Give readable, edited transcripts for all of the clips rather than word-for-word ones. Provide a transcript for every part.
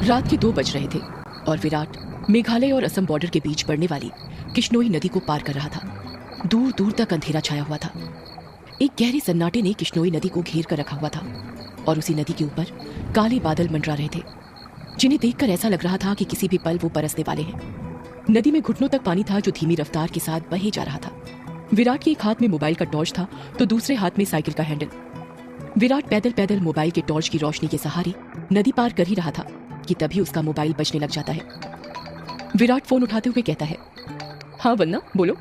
रात के 2 बज रहे थे और विराट मेघालय और असम बॉर्डर के बीच पड़ने वाली किश्नोई नदी को पार कर रहा था। दूर दूर तक अंधेरा छाया हुआ था। एक गहरे सन्नाटे ने किश्नोई नदी को घेर कर रखा हुआ था और उसी नदी के ऊपर काले बादल मंडरा रहे थे, जिन्हें देखकर ऐसा लग रहा था कि किसी भी पल वो बरसने वाले हैं। नदी में घुटनों तक पानी था जो धीमी रफ्तार के साथ बहे जा रहा था। विराट के एक हाथ में मोबाइल का टॉर्च था तो दूसरे हाथ में साइकिल का हैंडल। विराट पैदल पैदल मोबाइल के टॉर्च की रोशनी के सहारे नदी पार कर ही रहा था कि तभी उसका मोबाइल बजने लग जाता है। विराट फोन उठाते हुए कहता है, हाँ वन्ना बोलो।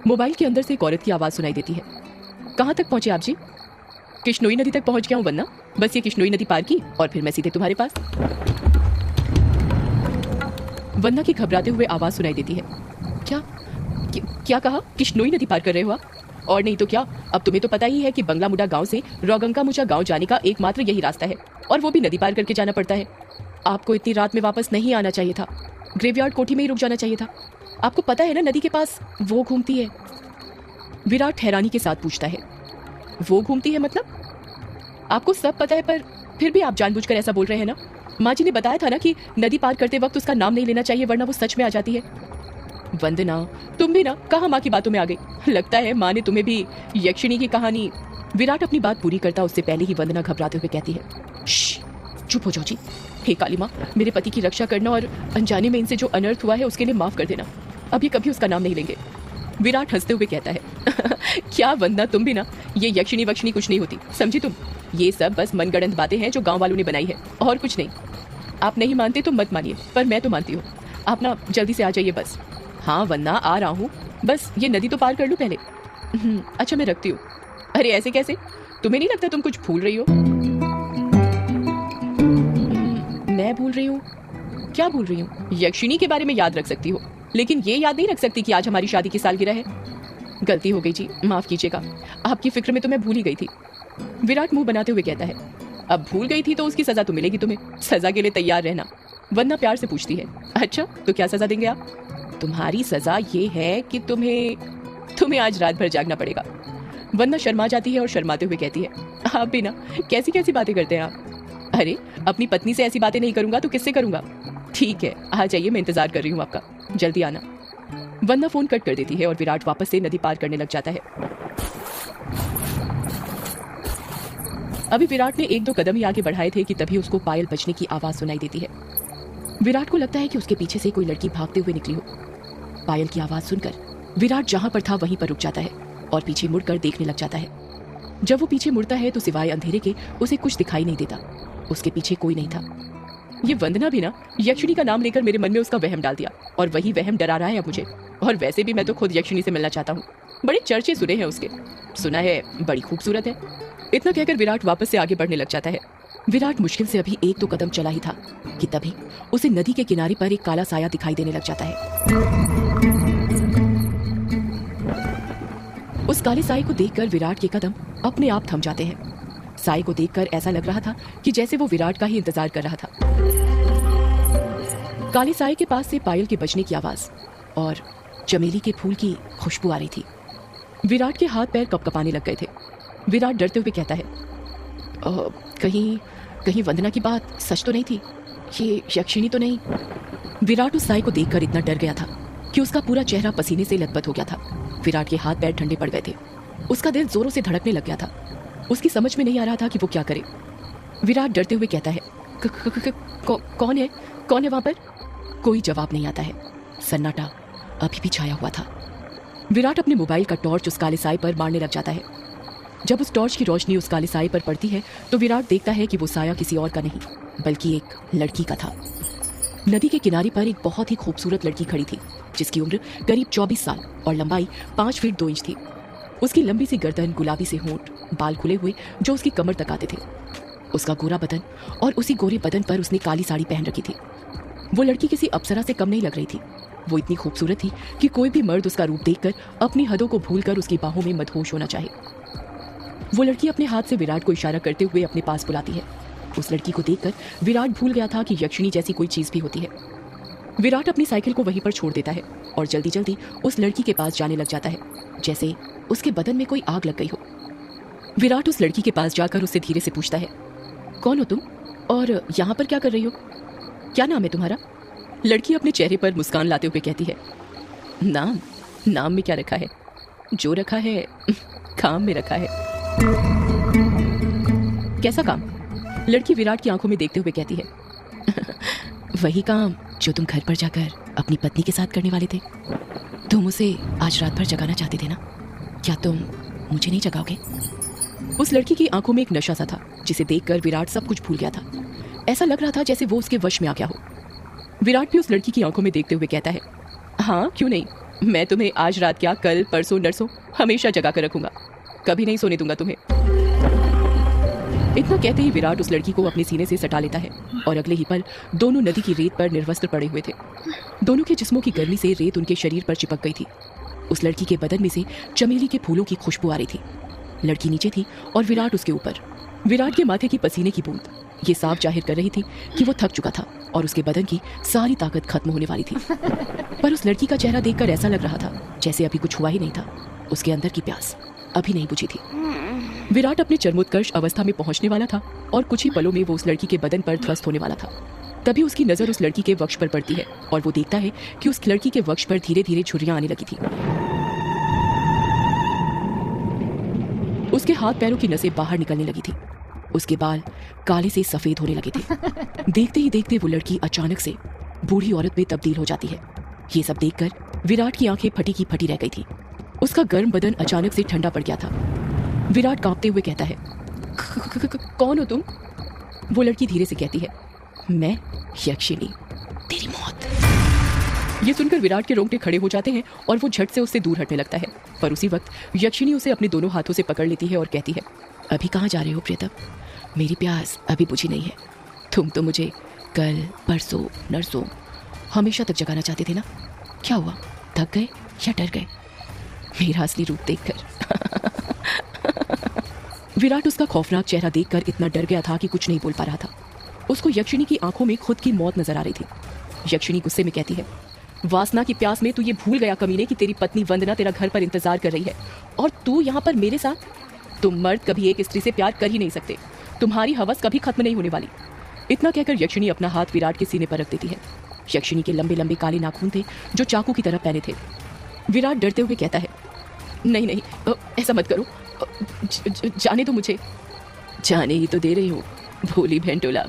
मोबाइल के अंदर से एक औरत की आवाज सुनाई देती है। कहाँ तक पहुंचे आप जी? किश्नोई नदी तक पहुंच गया हूँ वन्ना, बस ये किश्नोई नदी पार की और फिर मैं सीधे तुम्हारे पास। वन्ना की घबराते हुए आवाज सुनाई देती है। क्या कहा? किश्नोई नदी पार कर रहे हो आप? और नहीं तो क्या, अब तुम्हें तो पता ही है कि बंगला मुडा गांव से रोगंका मुचा गांव जाने का एकमात्र यही रास्ता है और वो भी नदी पार करके जाना पड़ता है। आपको इतनी रात में वापस नहीं आना चाहिए था, ग्रेवयार्ड कोठी में ही रुक जाना चाहिए था। आपको पता है ना नदी के पास वो घूमती है। विराट हैरानी के साथ पूछता है, वो घूमती है मतलब? आपको सब पता है पर फिर भी आप जानबूझकर ऐसा बोल रहे हैं ना? माँ जी ने बताया था ना कि नदी पार करते वक्त उसका नाम नहीं लेना चाहिए वरना वो सच में आ जाती है। वंदना, तुम भी ना कहाँ माँ की बातों में आ गई। लगता है माँ ने तुम्हें भी यक्षिणी की कहानी। विराट अपनी बात पूरी करता उससे पहले ही वंदना घबराते हुए कहती है, चुप हो जाओ जी। हे काली माँ, मेरे पति की रक्षा करना और अनजाने में इनसे जो अनर्थ हुआ है उसके लिए माफ कर देना। अभी कभी उसका नाम नहीं लेंगे। विराट हंसते हुए कहता है, क्या वंदना, तुम भी ना, ये यक्षिणी वक्षिणी कुछ नहीं होती, समझी तुम? ये सब बस मनगढ़ंत बातें हैं जो गांव वालों ने बनाई है और कुछ नहीं। आप नहीं मानते तो मत मानिए, पर मैं तो मानती हूँ। आप ना जल्दी से आ जाइए बस। हाँ वन्ना, आ रहा हूँ, बस ये नदी तो पार कर लूँ पहले। अच्छा मैं रखती हूँ। अरे ऐसे कैसे? तुम्हें नहीं लगता तुम कुछ भूल रही हो? मैं भूल रही हूँ? क्या भूल रही हूँ? यक्षिणी के बारे में याद रख सकती हो, लेकिन ये याद नहीं रख सकती कि आज हमारी शादी की सालगिरह है। गलती हो गई जी, माफ कीजिएगा। आपकी फिक्र में तो मैं भूल ही गई थी। विराट मुंह बनाते हुए कहता है, अब भूल गई थी तो उसकी सजा तो मिलेगी तुम्हें। सजा के लिए तैयार रहना। वन्ना प्यार से पूछती है, अच्छा तो क्या सजा देंगे आप? तुम्हारी सजा ये है कि तुम्हें आज रात भर जागना पड़ेगा। वन्ना शर्मा जाती है और शर्माते हुए कहती है, आप भी ना कैसी कैसी बातें करते हैं आप। अरे अपनी पत्नी से ऐसी बातें नहीं करूंगा तो किससे करूंगा? ठीक है आ जाइए, मैं इंतजार कर रही हूँ आपका, जल्दी आना। वन्ना फोन कट कर देती है और विराट वापस से नदी पार करने लग जाता है। अभी विराट ने 1-2 कदम ही आगे बढ़ाए थे कि तभी उसको पायल बजने की आवाज सुनाई देती है। विराट को लगता है कि उसके पीछे से कोई लड़की भागते हुए निकली हो। पायल की आवाज सुनकर विराट जहां पर था वहीं पर रुक जाता है और पीछे मुड़कर देखने लग जाता है। जब वो पीछे मुड़ता है तो सिवाय अंधेरे के उसे कुछ दिखाई नहीं देता। उसके पीछे कोई नहीं था। ये वंदना भी ना यक्षिणी का नाम लेकर मेरे मन में उसका वहम डाल दिया और वही वहम डरा रहा है अब मुझे। और वैसे भी मैं तो खुद यक्षिणी से मिलना चाहता हूँ। बड़े चर्चे सुने हैं उसके, सुना है बड़ी खूबसूरत है। इतना कहकर विराट वापस से आगे बढ़ने लग जाता है। विराट मुश्किल से अभी 1-2 कदम चला ही था कि तभी उसे नदी के किनारे पर एक काला साया दिखाई देने लग जाता है। उस काले साए को देखकर विराट के कदम अपने आप थम जाते हैं। साए को देखकर ऐसा लग रहा था कि जैसे वो विराट का ही इंतजार कर रहा था। काले साए के पास से पायल के बजने की आवाज और चमेली के फूल की खुशबू आ रही थी। विराट के हाथ पैर कपकपाने लग गए थे। विराट डरते हुए कहता है, कहीं वंदना की बात सच तो नहीं थी? ये यक्षिणी तो नहीं? विराट उस साए को देखकर इतना डर गया था कि उसका पूरा चेहरा पसीने से लथपथ हो गया था। विराट के हाथ पैर ठंडे पड़ गए थे। उसका दिल जोरों से धड़कने लग गया था। उसकी समझ में नहीं आ रहा था कि वो क्या करे। विराट डरते हुए कहता है, कौन है वहां पर? कोई जवाब नहीं आता है। सन्नाटा अभी भी छाया हुआ था। विराट अपने मोबाइल का टॉर्च उस काले साए पर मारने लग जाता है। जब उस टॉर्च की रोशनी उस काले साए पर पड़ती है तो विराट देखता है कि वो साया किसी और का नहीं बल्कि एक लड़की का था। नदी के किनारे पर एक बहुत ही खूबसूरत लड़की खड़ी थी जिसकी उम्र करीब 24 साल और लंबाई 5 फीट 2 इंच थी। उसकी लंबी सी गर्दन, गुलाबी से होंठ, बाल खुले हुए जो उसकी कमर तक आते थे। उसका गोरा बदन और उसी गोरे बदन पर उसने काली साड़ी पहन रखी थी। वो लड़की किसी अप्सरा से कम नहीं लग रही थी। वो इतनी खूबसूरत थी कि कोई भी मर्द उसका रूप देखकर अपनी हदों को भूलकर उसकी बाहों में मदहोश होना चाहे। वो लड़की अपने हाथ से विराट को इशारा करते हुए अपने पास बुलाती है। उस लड़की को देखकर विराट भूल गया था कि यक्षिणी जैसी कोई चीज भी होती है। विराट अपनी साइकिल को वहीं पर छोड़ देता है और जल्दी जल्दी उस लड़की के पास जाने लग जाता है, जैसे उसके बदन में कोई आग लग गई हो। विराट उस लड़की के पास जाकर उससे धीरे से पूछता है, कौन हो तुम और यहाँ पर क्या कर रही हो? क्या नाम है तुम्हारा? लड़की अपने चेहरे पर मुस्कान लाते हुए कहती है, नाम? नाम में क्या रखा है? जो रखा है काम में रखा है। कैसा काम? लड़की विराट की आंखों में देखते हुए कहती है, वही काम जो तुम घर पर जाकर अपनी पत्नी के साथ करने वाले थे। तुम उसे आज रात भर जगाना चाहते थे ना? क्या तुम मुझे नहीं जगाओगे? उस लड़की की आंखों में एक नशा सा था जिसे देखकर विराट सब कुछ भूल गया था। ऐसा लग रहा था जैसे वो उसके वश में आ गया हो। विराट भी उस लड़की की आंखों में देखते हुए कहता है, हाँ क्यों नहीं, मैं तुम्हें आज रात क्या कल परसों नरसों हमेशा जगा कर रखूंगा, कभी नहीं सोने दूंगा तुम्हें। इतना कहते ही विराट उस लड़की को अपने सीने से सटा लेता है और अगले ही पल दोनों नदी की रेत पर निर्वस्त्र पड़े हुए थे। दोनों के जिस्मों की गर्मी से रेत उनके शरीर पर चिपक गई थी। उस लड़की के बदन में से चमेली के फूलों की खुशबू आ रही थी। लड़की नीचे थी और विराट उसके ऊपर। विराट के माथे की पसीने की बूंद ये साफ जाहिर कर रही थी कि वो थक चुका था और उसके बदन की सारी ताकत खत्म होने वाली थी। पर उस लड़की का चेहरा देखकर ऐसा लग रहा था जैसे अभी कुछ हुआ ही नहीं था। उसके अंदर की प्यास अभी नहीं बुझी थी। विराट अपने चरमोत्कर्ष अवस्था में पहुंचने वाला था और कुछ ही पलों में वो उस लड़की के बदन पर ध्वस्त होने वाला था। तभी उसकी नजर उस लड़की के वक्ष पर पड़ती है और वो देखता है कि उस लड़की के वक्ष पर धीरे धीरे झुर्रियां आने लगी थी। उसके हाथ पैरों की नसें बाहर निकलने लगी थी। उसके बाल काले से सफेद होने लगे थे। देखते ही देखते वो लड़की अचानक से बूढ़ी औरत में तब्दील हो जाती है। ये सब देखकर विराट की आंखें फटी की फटी रह गई थी। उसका गर्म बदन अचानक से ठंडा पड़ गया था। विराट कांपते हुए कहता है, कौन हो तुम? वो लड़की धीरे से कहती है, मैं यक्षिणी, तेरी मौत। ये सुनकर विराट के रोंगटे खड़े हो जाते हैं और वो झट से उससे दूर हटने लगता है। पर उसी वक्त यक्षिणी उसे अपने दोनों हाथों से पकड़ लेती है और कहती है, अभी कहाँ जा रहे हो प्रियतम? मेरी प्यास अभी बुझी नहीं है। तुम तो मुझे कल परसों नरसों हमेशा तक जगाना चाहते थे ना? क्या हुआ, थक गए या डर गए मेरा असली रूप देखकर? विराट उसका खौफनाक चेहरा देखकर इतना डर गया था कि कुछ नहीं बोल पा रहा था। उसको यक्षिणी की आंखों में खुद की मौत नजर आ रही थी। यक्षिणी गुस्से में कहती है, वासना की प्यास में तू ये भूल गया कमीने कि तेरी पत्नी वंदना तेरा घर पर इंतजार कर रही है और तू यहाँ पर मेरे साथ? तुम मर्द कभी एक स्त्री से प्यार कर ही नहीं सकते। तुम्हारी हवस कभी खत्म नहीं होने वाली। इतना कहकर यक्षिणी अपना हाथ विराट के सीने पर रख देती है। यक्षिणी के लंबे लंबे काले नाखून थे जो चाकू की तरह पहने थे। विराट डरते हुए कहता है, नहीं नहीं, ऐसा मत करो, जाने दो मुझे। जाने ही तो दे रही हूँ, भोली भेंटोला,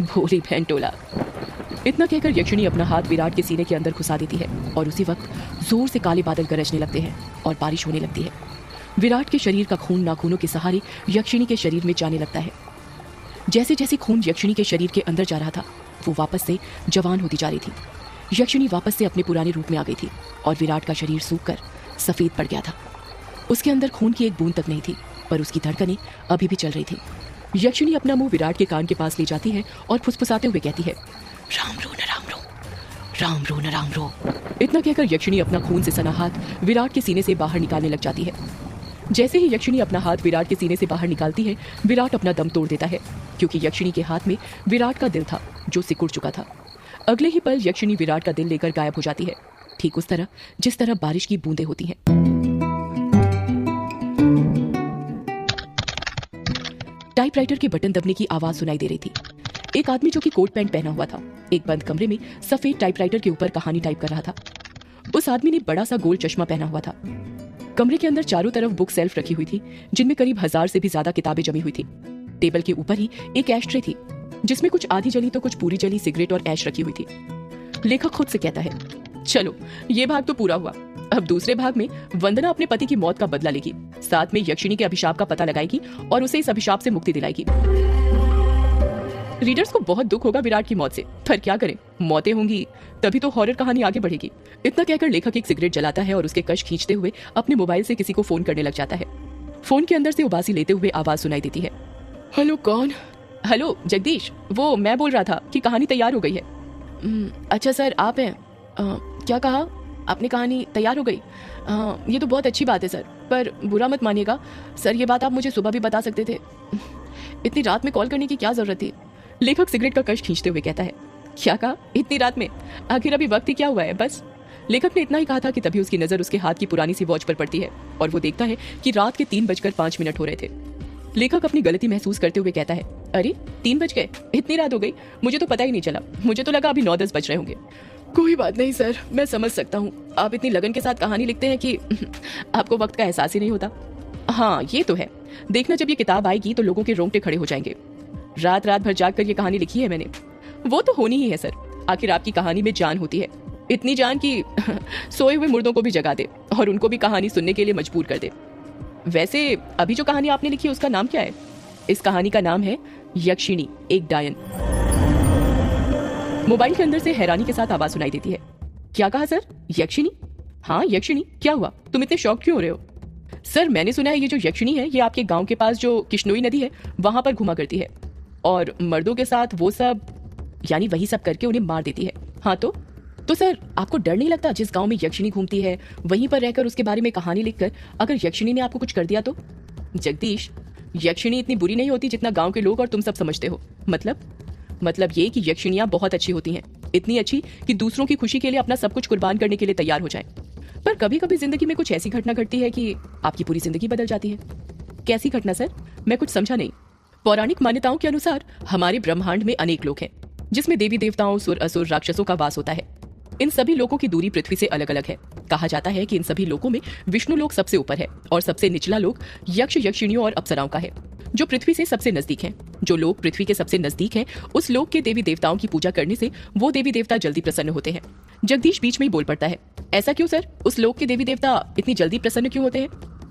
भोली भेंटोला। इतना कहकर यक्षिणी अपना हाथ विराट के सीने के अंदर घुसा देती है और उसी वक्त जोर से काले बादल गरजने लगते हैं और बारिश होने लगती है। विराट के शरीर का खून नाखूनों के सहारे यक्षिणी के शरीर में जाने लगता है। जैसे जैसे खून यक्षिणी के शरीर के अंदर जा रहा था वो वापस से जवान होती जा रही थी। यक्षिणी वापस से अपने पुराने रूप में आ गई थी और विराट का शरीर सूखकर सफेद पड़ गया था। उसके अंदर खून की एक बूंद तक नहीं थी पर उसकी धड़कनें अभी भी चल रही थी। यक्षिणी अपना मुंह विराट के कान के पास ले जाती है और फुसफुसाते हुए कहती है, राम रो न राम रो, राम रो न राम रो। इतना कहकर यक्षिणी अपना खून से सना हाथ विराट के सीने से बाहर निकालने लग जाती है। जैसे ही यक्षिणी अपना हाथ विराट के सीने से बाहर निकालती है विराट अपना दम तोड़ देता है क्योंकि यक्षिणी के हाथ में विराट का दिल था जो सिकुड़ चुका था। अगले ही पल यक्षिणी विराट का दिल लेकर गायब हो जाती है, ठीक उस तरह जिस तरह बारिश की बूंदें होती हैं। टाइपराइटर के बटन दबने की आवाज सुनाई दे रही थी। एक आदमी जो कि कोट पैंट पहना हुआ था एक बंद कमरे में सफेद टाइपराइटर के ऊपर कहानी टाइप कर रहा था। उस आदमी ने बड़ा सा गोल चश्मा पहना हुआ था। कमरे के अंदर चारों तरफ बुक सेल्फ रखी हुई थी जिनमें करीब 1000 से भी ज्यादा किताबें जमी हुई थी। टेबल के ऊपर ही एक एशट्रे थी जिसमें कुछ आधी जली तो कुछ पूरी जली सिगरेट और ऐश रखी हुई थी। लेखक खुद से कहता है, चलो ये भाग तो पूरा हुआ, अब दूसरे भाग में वंदना अपने पति की मौत का बदला लेगी, साथ में यक्षिणी के अभिशाप का पता लगाएगी और उसे इस अभिशाप से मुक्ति दिलाएगी। रीडर्स को बहुत दुख होगा विराट की मौत से, पर क्या करें, मौतें होंगी तभी तो हॉरर कहानी आगे बढ़ेगी। इतना कहकर लेखक एक सिगरेट जलाता है और उसके कश खींचते हुए अपने मोबाइल से किसी को फोन करने लग जाता है। फोन के अंदर से उबासी लेते हुए आवाज सुनाई देती है, हेलो कौन? हेलो जगदीश, वो मैं बोल रहा था कि कहानी तैयार हो गई है। अच्छा सर आप हैं? क्या कहा आपने? कहानी तैयार हो गई? ये तो बहुत अच्छी बात है सर, पर बुरा मत मानिएगा सर, ये बात आप मुझे सुबह भी बता सकते थे, इतनी रात में कॉल करने की क्या जरूरत थी? लेखक सिगरेट का कश खींचते हुए कहता है, क्या कहा इतनी रात में? आखिर अभी वक्त ही क्या हुआ है? बस। लेखक ने इतना ही कहा था कि तभी उसकी नजर उसके हाथ की पुरानी सी वॉच पर पड़ती है और वो देखता है कि रात के 3:05 हो रहे थे। लेखक अपनी गलती महसूस करते हुए कहता है, अरे 3 बज गए, इतनी रात हो गई, मुझे तो पता ही नहीं चला, मुझे तो लगा अभी 9-10 बज रहे होंगे। कोई बात नहीं सर, मैं समझ सकता हूँ, आप इतनी लगन के साथ कहानी लिखते हैं कि आपको वक्त का एहसास ही नहीं होता। हाँ ये तो है, देखना जब ये किताब आएगी तो लोगों के रोंगटे खड़े हो जाएंगे। रात रात भर जाग कर ये कहानी लिखी है मैंने। वो तो होनी ही है सर, आखिर आपकी कहानी में जान होती है, इतनी जान कि सोए हुए मुर्दों को भी जगा दे और उनको भी कहानी सुनने के लिए मजबूर कर दे। वैसे अभी जो कहानी आपने लिखी है उसका नाम क्या है? इस कहानी का नाम है यक्षिणी एक डायन। मोबाइल के अंदर से हैरानी के साथ आवाज सुनाई देती है। क्या कहा सर? यक्षिणी? हाँ यक्षिणी, क्या हुआ, तुम इतने शॉक क्यों हो रहे हो? सर मैंने सुना है ये जो यक्षिणी है ये आपके गांव के पास जो किश्नोई नदी है वहां पर घुमा करती है और मर्दों के साथ वो सब यानी वही सब करके उन्हें मार देती है। हाँ तो सर आपको डर नहीं लगता जिस गांव में यक्षिणी घूमती है वहीं पर रहकर उसके बारे में कहानी लिखकर अगर यक्षिणी ने आपको कुछ कर दिया तो? जगदीश, यक्षिणी इतनी बुरी नहीं होती जितना गांव के लोग और तुम सब समझते हो। मतलब ये कि यक्षिणियां बहुत अच्छी होती हैं, इतनी अच्छी कि दूसरों की खुशी के लिए अपना सब कुछ कुर्बान करने के लिए तैयार हो जाए। पर कभी कभी जिंदगी में कुछ ऐसी घटना घटती है कि आपकी पूरी जिंदगी बदल जाती है। कैसी घटना सर? मैं कुछ समझा नहीं। पौराणिक मान्यताओं के अनुसार हमारे ब्रह्मांड में अनेक लोक हैं जिसमें देवी देवताओं, सुर असुर, राक्षसों का वास होता है। इन सभी लोकों की दूरी पृथ्वी से अलग अलग है। कहा जाता है कि इन सभी लोकों में विष्णु लोक सबसे ऊपर है और सबसे निचला लोक यक्ष, यक्षिणियों और अप्सराओं का है जो पृथ्वी से सबसे नजदीक हैं। जो लोग पृथ्वी के सबसे नजदीक हैं उस लोक के देवी देवताओं की पूजा करने से वो देवी देवता जल्दी प्रसन्न होते हैं। जगदीश बीच में ही बोल पड़ता है, ऐसा क्यों सर? उस लोक के देवी देवता इतनी जल्दी प्रसन्न क्यों होते हैं?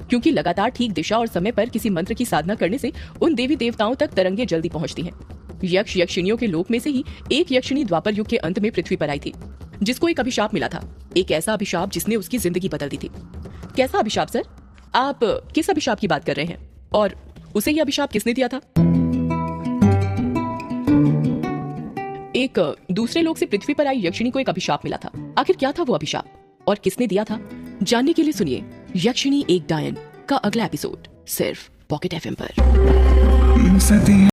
क्योंकि लगातार ठीक दिशा और समय पर किसी मंत्र की साधना करने से उन देवी देवताओं तक तरंगे जल्दी पहुंचती हैं। यक्ष यक्षिणियों के लोक में से ही एक यक्षिणी द्वापर युग के अंत में पृथ्वी पर आई थी जिसको एक अभिशाप मिला था, एक ऐसा अभिशाप जिसने उसकी जिंदगी बदल दी थी। कैसा अभिशाप सर? आप किस अभिशाप की बात कर रहे हैं और उसे यह अभिशाप किसने दिया था? एक दूसरे लोक से पृथ्वी पर आई यक्षिणी को एक अभिशाप मिला था। आखिर क्या था वो अभिशाप और किसने दिया था? जानने के लिए सुनिए यक्षिणी एक डायन का अगला एपिसोड सिर्फ पॉकेट FM पर।